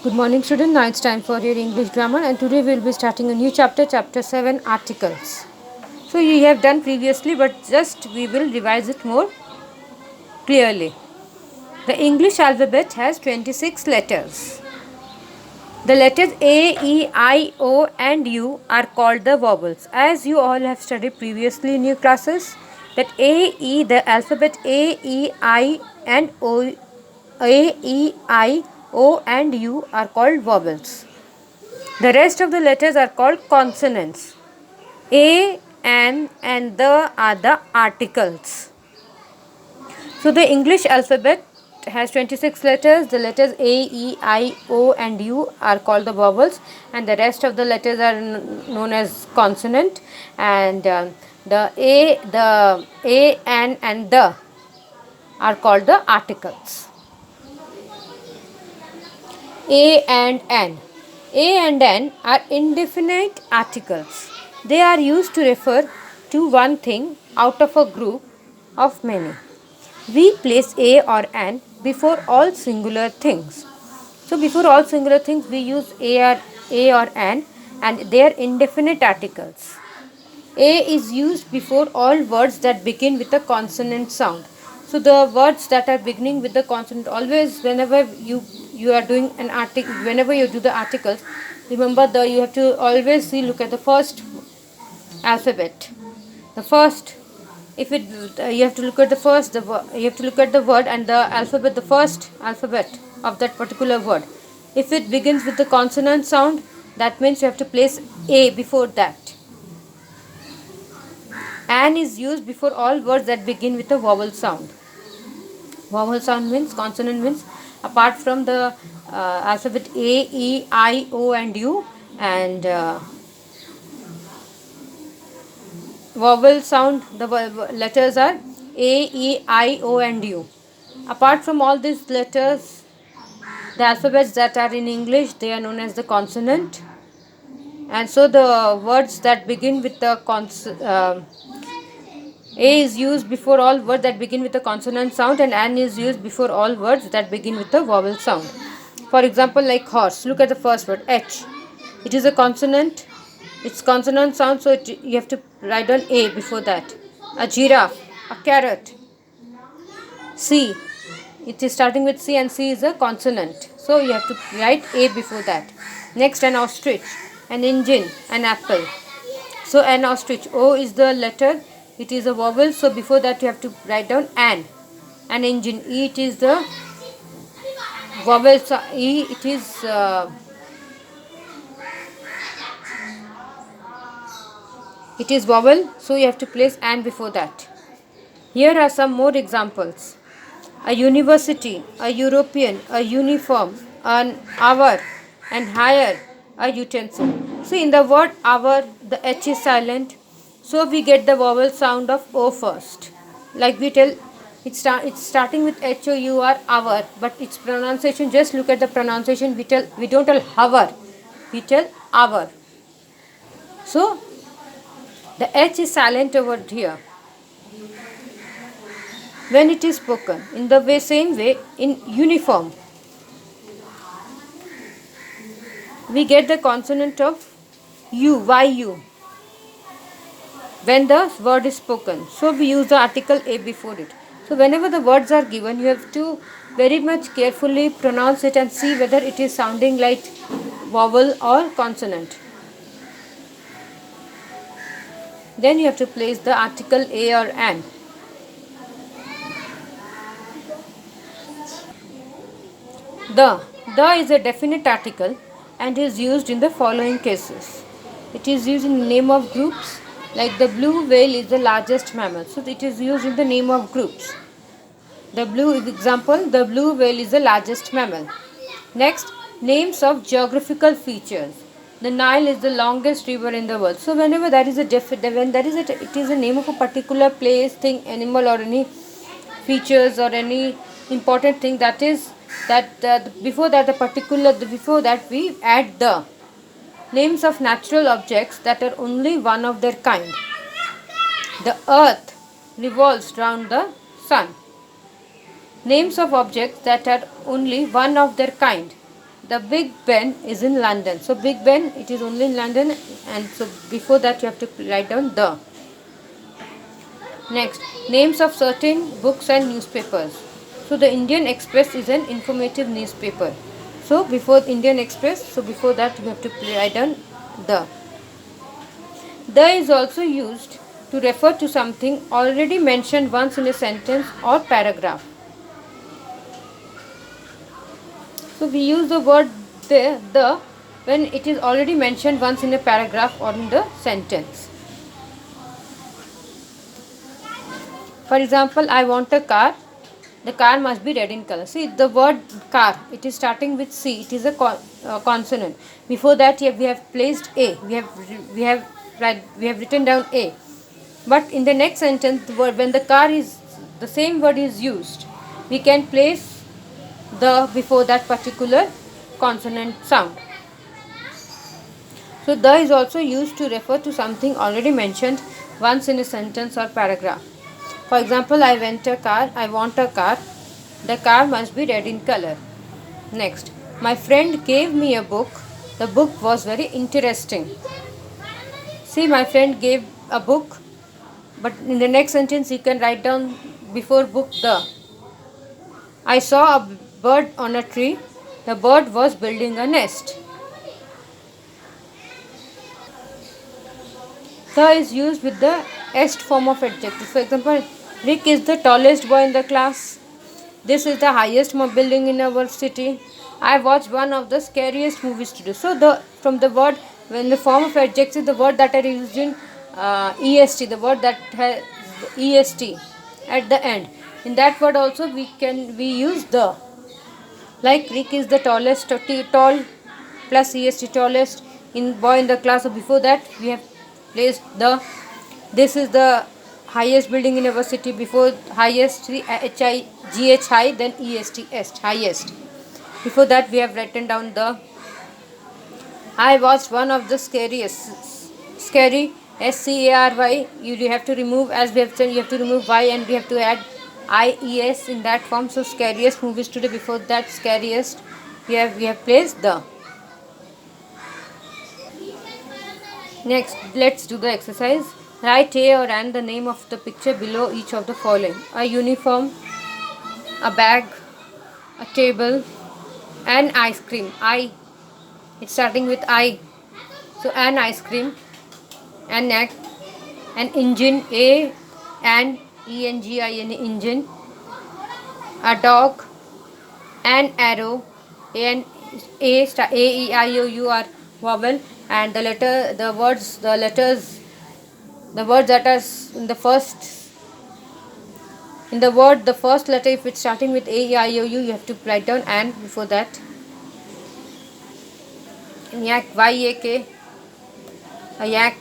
Good morning students, now it's time for your English grammar and today we will be starting a new chapter, chapter 7 articles. So you have done previously but just we will revise it more clearly. The English alphabet has 26 letters. The letters A, E, I, O and U are called the vowels. As you all have studied previously in your classes that A, E, the alphabet A, E, I and O, A, E, I, O and U are called vowels. The rest of the letters are called consonants. A, An and the are the articles. So the English alphabet has 26 letters. The letters A, E, I, O and U are called the vowels and the rest of the letters are known as consonant, and the A, An and the are called the articles. A and An. A and An are indefinite articles. They are used to refer to one thing out of a group of many. We place A or An before all singular things. So before all singular things we use A or An, and they are indefinite articles. A is used before all words that begin with a consonant sound. So the words that are beginning with the consonant, always whenever you are doing an article, whenever you do the articles, remember you have to always look at the first alphabet. The first, if it you have to look at the first, you have to look at the word and the alphabet, the first alphabet of that particular word. If it begins with the consonant sound, that means you have to place A before that. An is used before all words that begin with a vowel sound. Vowel sound means, consonant means, apart from the alphabet A, E, I, O and U, and vowel sound, the letters are A, E, I, O and U. Apart from all these letters, the alphabets that are in English, they are known as the consonant. And so the words that begin with the A is used before all words that begin with a consonant sound, and An is used before all words that begin with a vowel sound. For example, like horse, look at the first word H. It is a consonant, it's consonant sound, so you have to write down A before that. A giraffe, a carrot. C, it is starting with C and C is a consonant, so you have to write A before that. Next, an ostrich, an engine, an apple. So an ostrich, O is the letter, it is a vowel, so before that you have to write down an. An engine, E, it is the vowel, E it is vowel, so you have to place an before that. Here are some more examples. A university, a European, a uniform, an hour, and hire, a utensil. So in the word hour, the H is silent, so we get the vowel sound of O first. Like we tell, it's starting with H-O-U-R, hour, but its pronunciation, just look at the pronunciation, we don't tell hour, we tell hour. So the H is silent over here when it is spoken. In the same way, in uniform, we get the consonant of U, Y-U, when the word is spoken. So we use the article A before it. So whenever the words are given, you have to very much carefully pronounce it and see whether it is sounding like vowel or consonant. Then you have to place the article A or an. The is a definite article and is used in the following cases. It is used in the name of groups, like the blue whale is the largest mammal, so it is used in the name of groups. The blue whale is the largest mammal. Next, names of geographical features. The Nile is the longest river in the world. So whenever that is it is a name of a particular place, thing, animal, or any features or any important thing, that is before that we add the names of natural objects that are only one of their kind. The earth revolves round the sun. Names of objects that are only one of their kind. The Big Ben is in London. So Big Ben, it is only in London, and so before that you have to write down the. Next, names of certain books and newspapers. So the Indian Express is an informative newspaper. So before Indian Express, so before that you have to write down the. The is also used to refer to something already mentioned once in a sentence or paragraph. So we use the word the when it is already mentioned once in a paragraph or in the sentence. For example, I want a car. The car must be red in color. See, the word car, it is starting with C. It is a consonant. Before that, we have placed A. We have written down A. But in the next sentence, the word, when the car is the same word is used, we can place the before that particular consonant sound. So the is also used to refer to something already mentioned once in a sentence or paragraph. For example, I want a car. The car must be red in color. Next, my friend gave me a book. The book was very interesting. See, my friend gave a book, but in the next sentence you can write down before book the. I saw a bird on a tree. The bird was building a nest. The is used with the est form of adjective. For example, Rick is the tallest boy in the class. This is the highest building in our city. I watched one of the scariest movies today. So the from the word when the form of adjective, the word that are used in est, the word that has est at the end. In that word also we use the. Like Rick is the tallest, tall plus est tallest in boy in the class. So before that we have placed the. This is the highest building in our city. Before highest HIGH high, then est highest. Before that we have written down the. I watched one of the scary SCARY. You have to remove, as we have said, you have to remove Y and we have to add IES in that form. So scariest movies today. Before that scariest we have placed the. Next, let's do the exercise. Write a or and the name of the picture below each of the following: a uniform, a bag, a table, an ice cream. It's starting with I. So an ice cream, an neck, an engine, an engine, a dog, an arrow, an A E I O U are vowel, and the letters that are in the first letter, if it's starting with A E I O U, you have to write down and before that. Yak, YAK, a yak,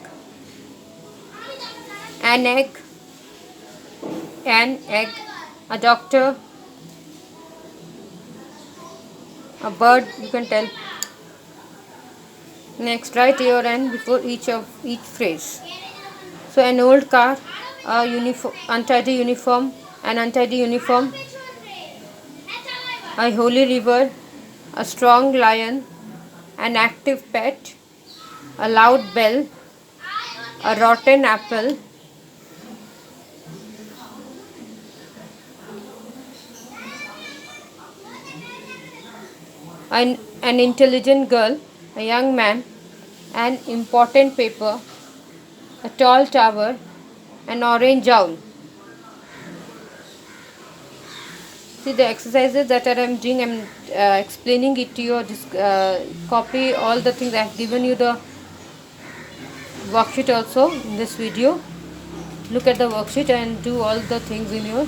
an egg, a doctor, a bird, you can tell. Next, write A or N before each phrase. So an old car, a untidy uniform, an untidy uniform, a holy river, a strong lion, an active pet, a loud bell, a rotten apple, an intelligent girl, a young man, an important paper, a tall tower, an orange owl. See the exercises that I am doing, I am explaining it to you. Copy all the things I have given you, the worksheet also in this video. Look at the worksheet and do all the things in your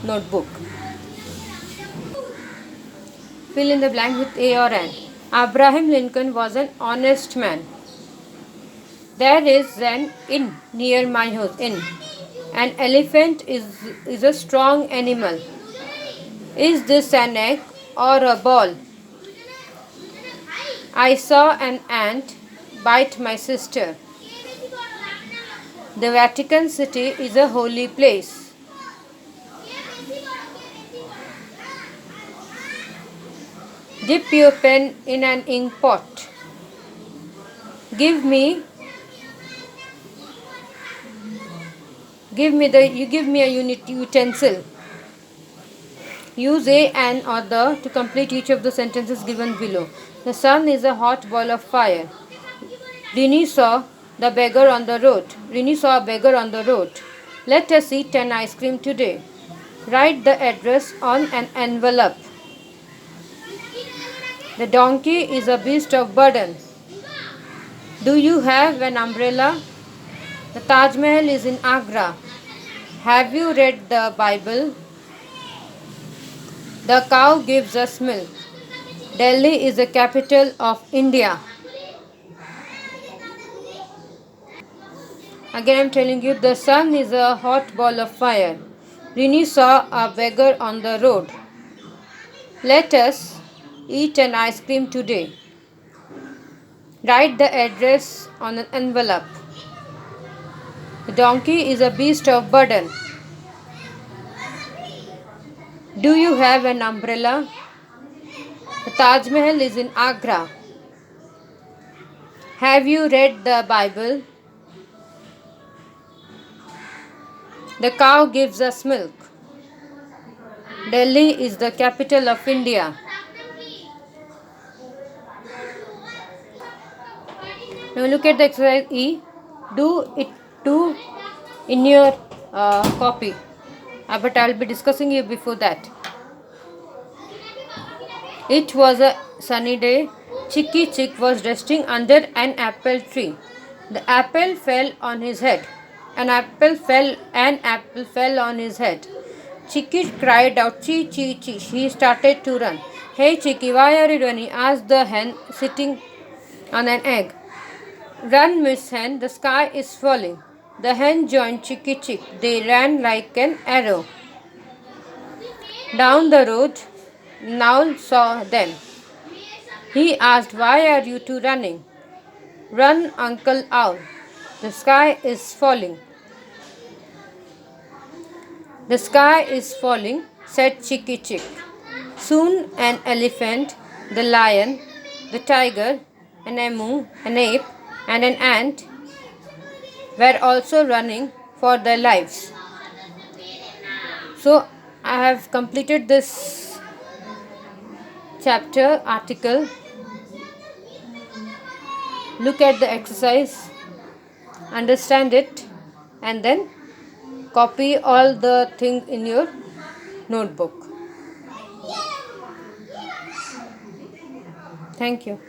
notebook. Fill in the blank with A or N. Abraham Lincoln was an honest man. There is an inn near my house. Inn. An elephant is a strong animal. Is this an egg or a ball? I saw an ant bite my sister. The Vatican City is a holy place. Dip your pen in an ink pot. Give me a utensil. Use a, an, or the to complete each of the sentences given below. The sun is a hot ball of fire. Rini saw the beggar on the road. Rini saw a beggar on the road. Let us eat an ice cream today. Write the address on an envelope. The donkey is a beast of burden. Do you have an umbrella? The Taj Mahal is in Agra. Have you read the Bible? The cow gives us milk. Delhi is the capital of India. Again I am telling you, the sun is a hot ball of fire. Rini saw a beggar on the road. Let us eat an ice cream today. Write the address on an envelope. The donkey is a beast of burden. Do you have an umbrella? The Taj Mahal is in Agra. Have you read the Bible? The cow gives us milk. Delhi is the capital of India. Now look at the exercise E. Do it too in your copy. But I will be discussing you before that. It was a sunny day. Chicky Chick was resting under an apple tree. The apple fell on his head. An apple fell on his head. Chicky cried out, "Chee, chee, chee." He started to run. "Hey Chicky, why are you running?" asked the hen sitting on an egg. "Run, Miss Hen, the sky is falling." The hen joined Chicky Chick. They ran like an arrow. Down the road, Nowl saw them. He asked, "Why are you two running?" "Run, Uncle Owl. The sky is falling." "The sky is falling," said Chicky Chick. Soon an elephant, the lion, the tiger, an emu, an ape, and an ant were also running for their lives. So I have completed this chapter article. Look at the exercise, understand it, and then copy all the things in your notebook. Thank you.